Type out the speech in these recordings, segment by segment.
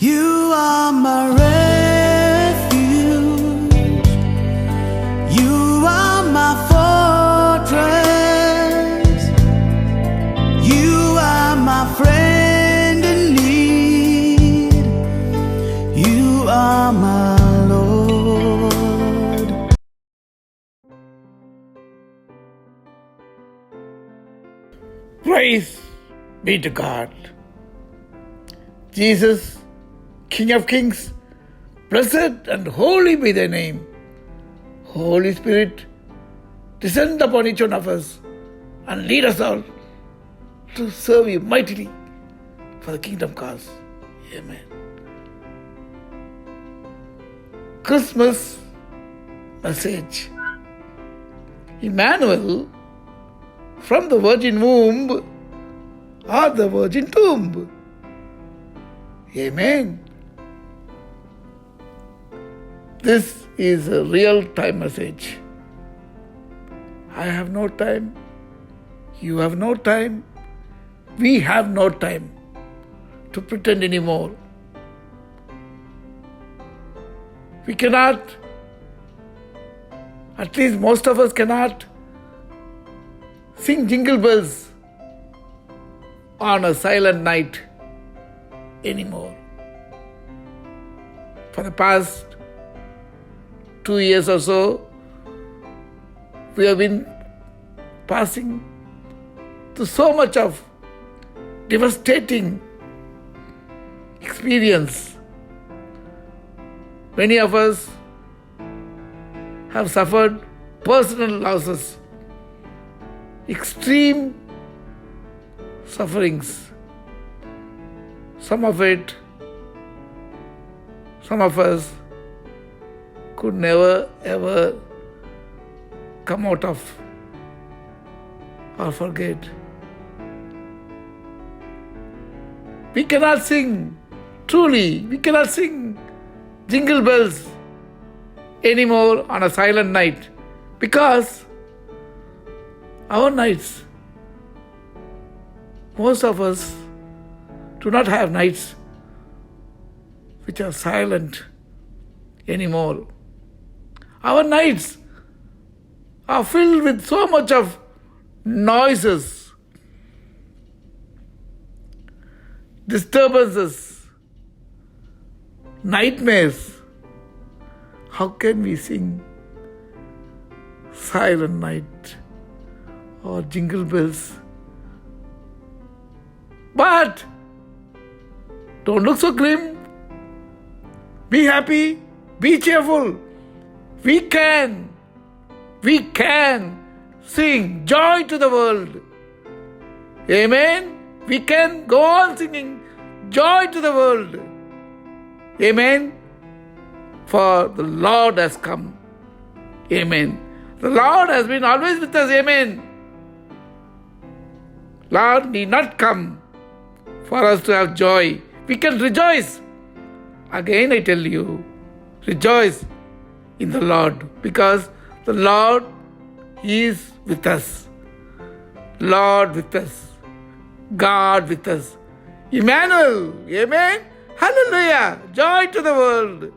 You are my refuge. You are my fortress. You are my friend in need. You are my Lord. Praise be to God. Jesus, King of Kings, blessed and holy be thy name. Holy Spirit, descend upon each one of us and lead us all to serve you mightily for the kingdom cause. Amen. Christmas message. Emmanuel from the virgin womb or the virgin tomb. Amen. This is a real time message. I have no time. You have no time. We have no time to pretend anymore. We cannot, at least most of us cannot, sing jingle bells on a silent night anymore. For the past 2 years or so, we have been passing through so much of devastating experience. Many of us have suffered personal losses, extreme sufferings. Some of us could never ever come out of or forget. We cannot sing, truly, we cannot sing jingle bells anymore on a silent night because our nights, most of us do not have nights which are silent anymore. Our nights are filled with so much of noises, disturbances, nightmares. How can we sing Silent Night or Jingle Bells? But don't look so grim. Be happy. Be cheerful. We can sing joy to the world. Amen. We can go on singing joy to the world. Amen. For the Lord has come. Amen. The Lord has been always with us. Amen. Lord need not come for us to have joy. We can rejoice. Again I tell you, rejoice in the Lord because the Lord is with us. Lord with us. God with us. Emmanuel. Amen. Hallelujah. Joy to the world.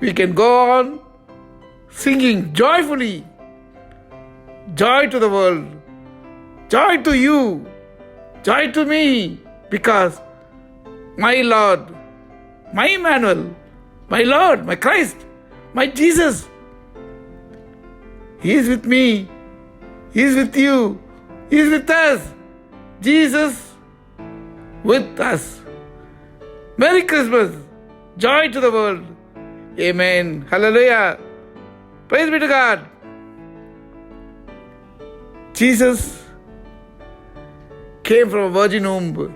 We can go on singing joyfully. Joy to the world. Joy to you. Joy to me. Because my Lord, my Emmanuel, my Lord, my Christ, my Jesus, He is with me. He is with you. He is with us. Jesus with us. Merry Christmas. Joy to the world. Amen. Hallelujah. Praise be to God. Jesus came from a virgin womb.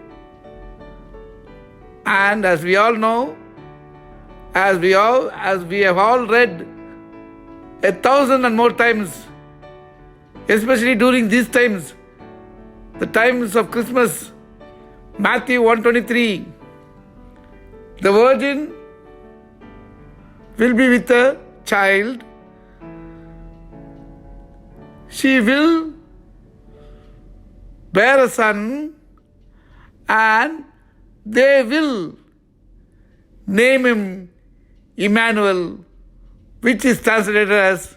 And as we all know, as we have all read 1,000 and more times, especially during these times, the times of Christmas, Matthew 1:23, the virgin will be with a child. She will bear a son, and they will name him Emmanuel, which is translated as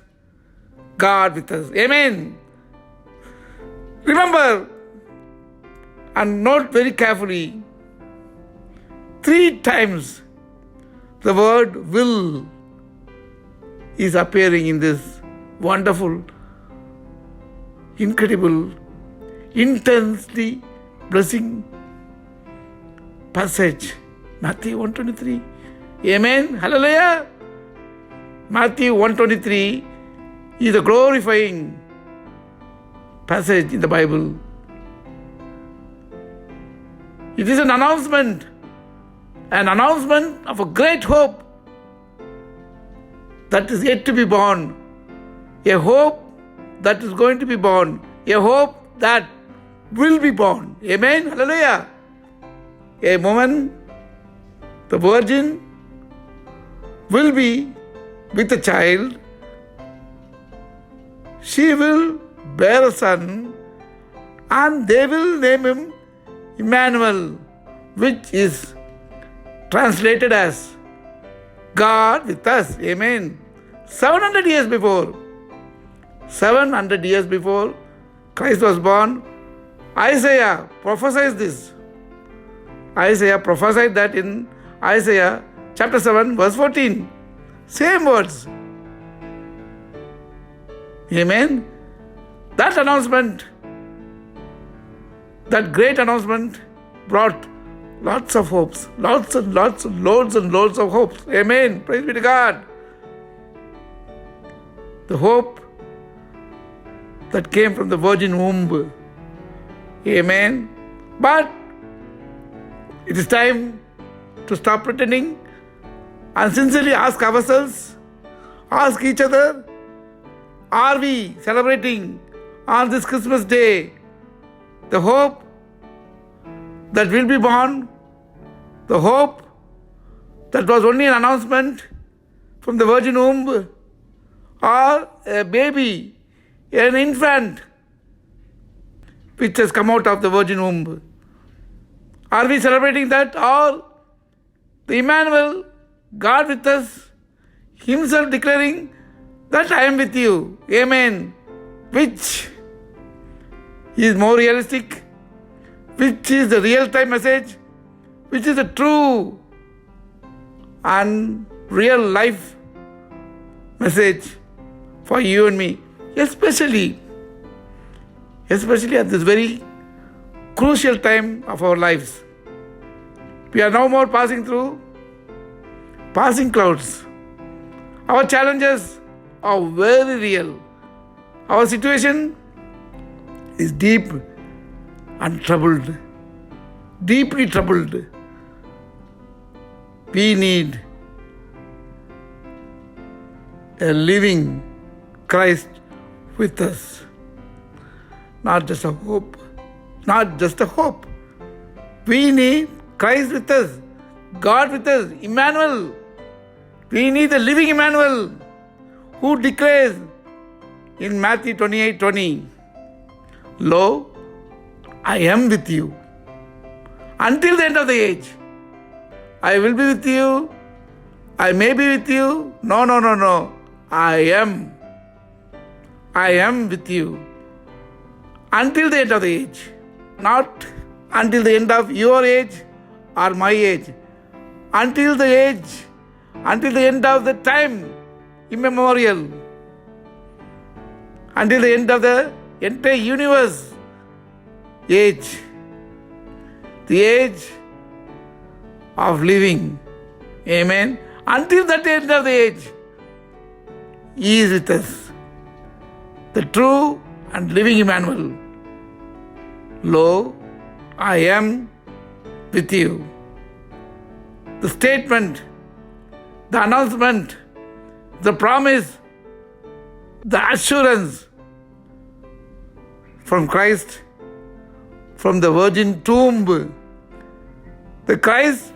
God with us. Amen. Remember and note very carefully, 3 times the word will is appearing in this wonderful, incredible, intensely blessing passage. Matthew 1:23. Amen. Hallelujah. Matthew 1:23 is a glorifying passage in the Bible. It is an announcement of a great hope that is yet to be born, a hope that is going to be born, a hope that will be born. Amen. Hallelujah. A woman, the virgin, will be with a child. She will bear a son, and they will name him Emmanuel, which is translated as God with us. Amen. 700 years before Christ was born, Isaiah prophesied this. Isaiah prophesied that in Isaiah chapter 7 verse 14. Same words. Amen. That announcement, that great announcement brought lots of hopes, loads and loads of hopes. Amen. Praise be to God. The hope that came from the virgin womb. Amen. But it is time to stop pretending and sincerely ask ourselves, ask each other, are we celebrating on this Christmas day the hope that will be born, the hope that was only an announcement from the virgin womb, or a baby, an infant which has come out of the virgin womb? Are we celebrating that, or the Emmanuel, God with us, himself declaring that I am with you? Amen. Which is more realistic? Which is the real-time message? Which is the true and real life message for you and me? Especially at this very crucial time of our lives. We are no more passing through passing clouds. Our challenges are very real. Our situation is deep and troubled, deeply troubled. We need a living Christ with us. Not just a hope. We need Christ with us, God with us, Emmanuel. We need the living Emmanuel who declares in Matthew 28:20, Lo, I am with you until the end of the age. I will be with you. I may be with you. No. I am with you until the end of the age. Not until the end of your age or my age. Until the end of the time immemorial. Until the end of the entire universe age. The age of living. Amen. Until that end of the age, He is with us. The true and living Emmanuel. Lo, I am with you. The statement, the announcement, the promise, the assurance from Christ, from the virgin tomb. The Christ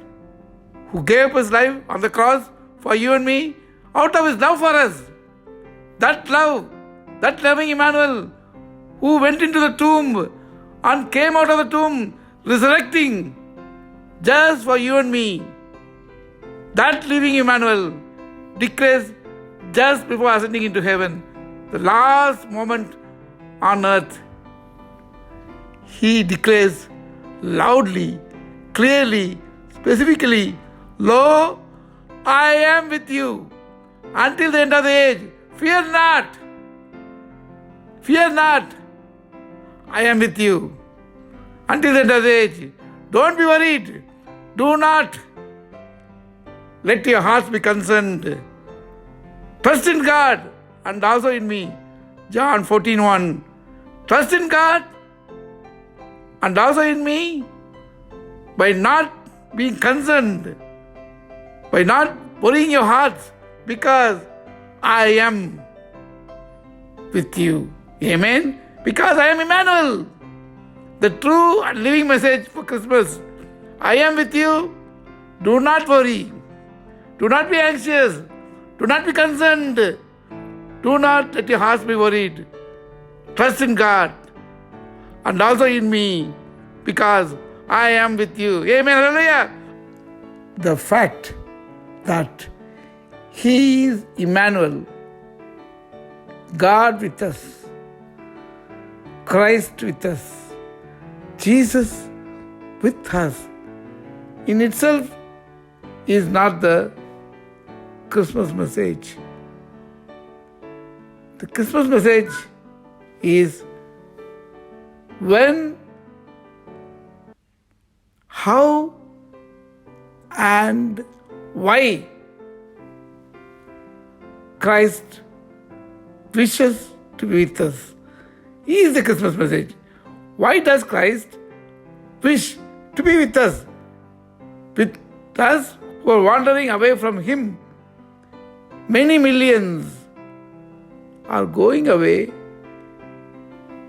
who gave his life on the cross for you and me out of his love for us. That love, that loving Emmanuel who went into the tomb and came out of the tomb resurrecting just for you and me. That living Emmanuel declares just before ascending into heaven, the last moment on earth, he declares loudly, clearly, specifically, Lo, I am with you until the end of the age. Fear not. Fear not. I am with you until the end of the age. Don't be worried. Do not let your hearts be concerned. Trust in God and also in me. John 14:1. Trust in God and also in me by not being concerned, by not worrying your hearts, because I am with you. Amen. Because I am Emmanuel, the true and living message for Christmas. I am with you. Do not worry. Do not be anxious. Do not be concerned. Do not let your hearts be worried. Trust in God and also in me, because I am with you. Amen. Hallelujah. The fact that He is Emmanuel, God with us, Christ with us, Jesus with us, in itself is not the Christmas message. The Christmas message is when, how, and why Christ wishes to be with us. He is the Christmas message. Why does Christ wish to be with us? With us who are wandering away from Him. Many millions are going away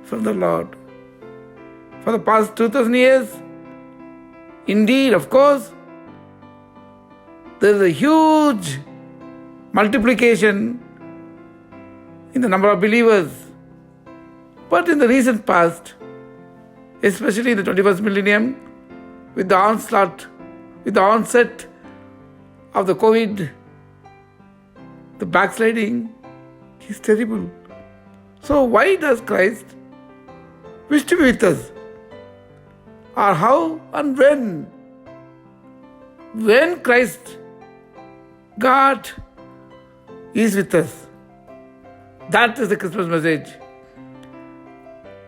from the Lord. For the past 2000 years, indeed, of course, there is a huge multiplication in the number of believers. But in the recent past, especially in the 21st millennium, with the onset of the COVID, the backsliding is terrible. So why does Christ wish to be with us? Or how and when? When Christ, God, is with us. That is the Christmas message.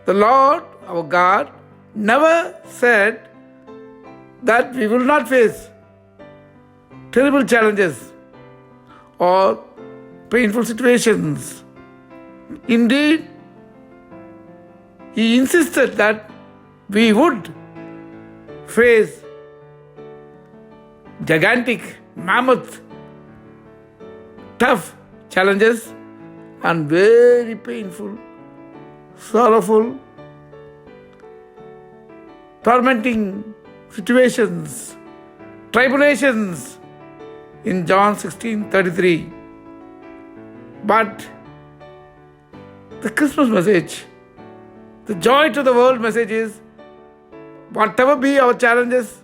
The Lord, our God, never said that we will not face terrible challenges or painful situations. Indeed, He insisted that we would face gigantic, mammoth, tough challenges and very painful, sorrowful, tormenting situations, tribulations in John 16:33. But the Christmas message, the joy to the world message is, whatever be our challenges,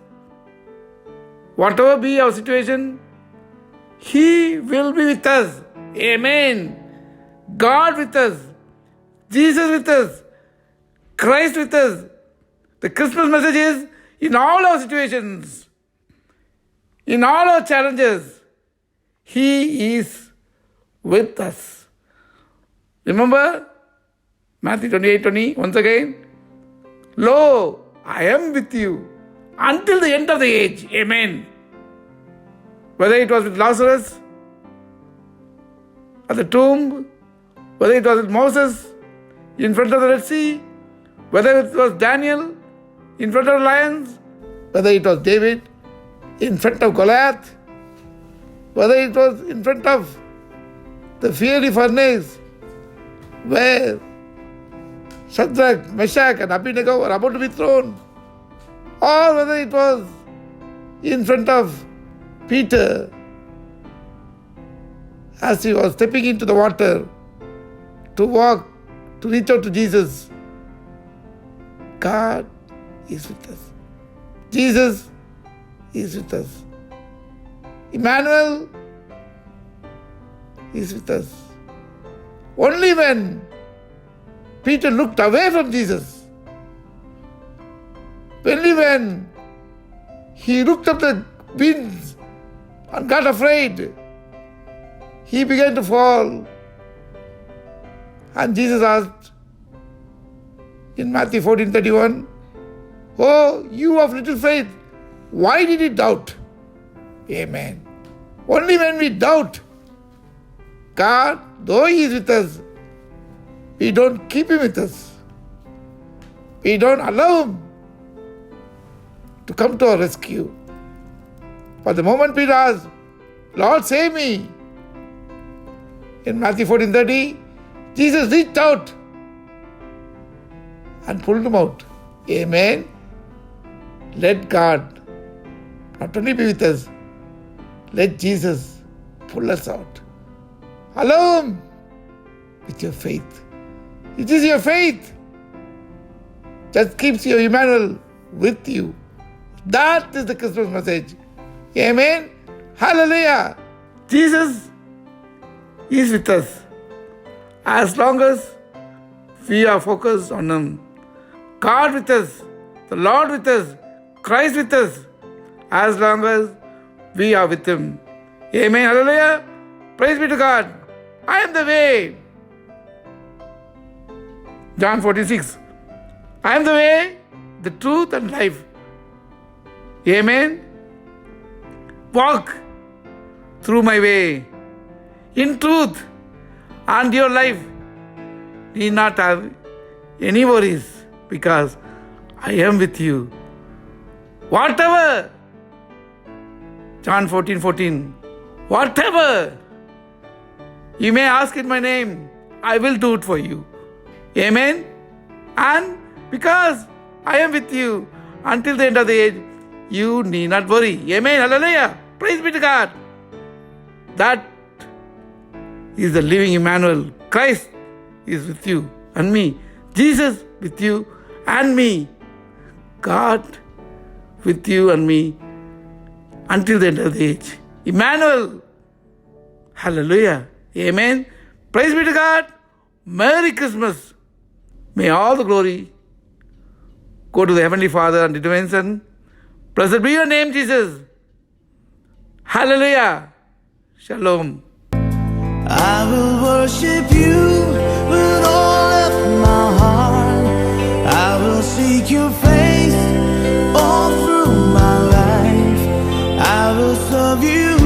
whatever be our situation, He will be with us. Amen. God with us, Jesus with us, Christ with us. The Christmas message is, in all our situations, in all our challenges, He is with us. Remember Matthew 28:20, once again, Lo, I am with you until the end of the age. Amen. Whether it was with Lazarus at the tomb, whether it was with Moses in front of the Red Sea, whether it was Daniel in front of the lions, whether it was David in front of Goliath, whether it was in front of the fiery furnace where Shadrach, Meshach and Abednego were about to be thrown, or whether it was in front of Peter as he was stepping into the water to walk, to reach out to Jesus. God is with us. Jesus is with us. Emmanuel is with us. Only when Peter looked away from Jesus, only when he looked up the winds and got afraid, he began to fall. And Jesus asked in Matthew 14:31, "Oh, you of little faith, why did you doubt?" Amen. Only when we doubt, God, though He is with us, we don't keep Him with us. We don't allow Him to come to our rescue. But the moment Peter asked, "Lord, save me," in Matthew 14:30, Jesus reached out and pulled him out. Amen. Let God not only be with us, let Jesus pull us out. Allow Him with your faith. It is your faith that keeps your Emmanuel with you. That is the Christmas message. Amen. Hallelujah. Jesus is with us as long as we are focused on Him. God with us, the Lord with us, Christ with us, as long as we are with Him. Amen. Hallelujah. Praise be to God. I am the way. John 46. I am the way, the truth, and life. Amen. Walk through my way in truth, and your life need not have any worries, because I am with you. Whatever, John 14:14, whatever you may ask in my name, I will do it for you. Amen. And because I am with you until the end of the age, you need not worry. Amen. Hallelujah. Praise be to God. That is the living Emmanuel. Christ is with you and me. Jesus with you and me. God with you and me until the end of the age. Emmanuel. Hallelujah. Amen. Praise be to God. Merry Christmas. May all the glory go to the Heavenly Father and the Divine Son. Blessed be your name, Jesus. Hallelujah. Shalom. I will worship you with all of my heart. I will seek your face all through my life. I will serve you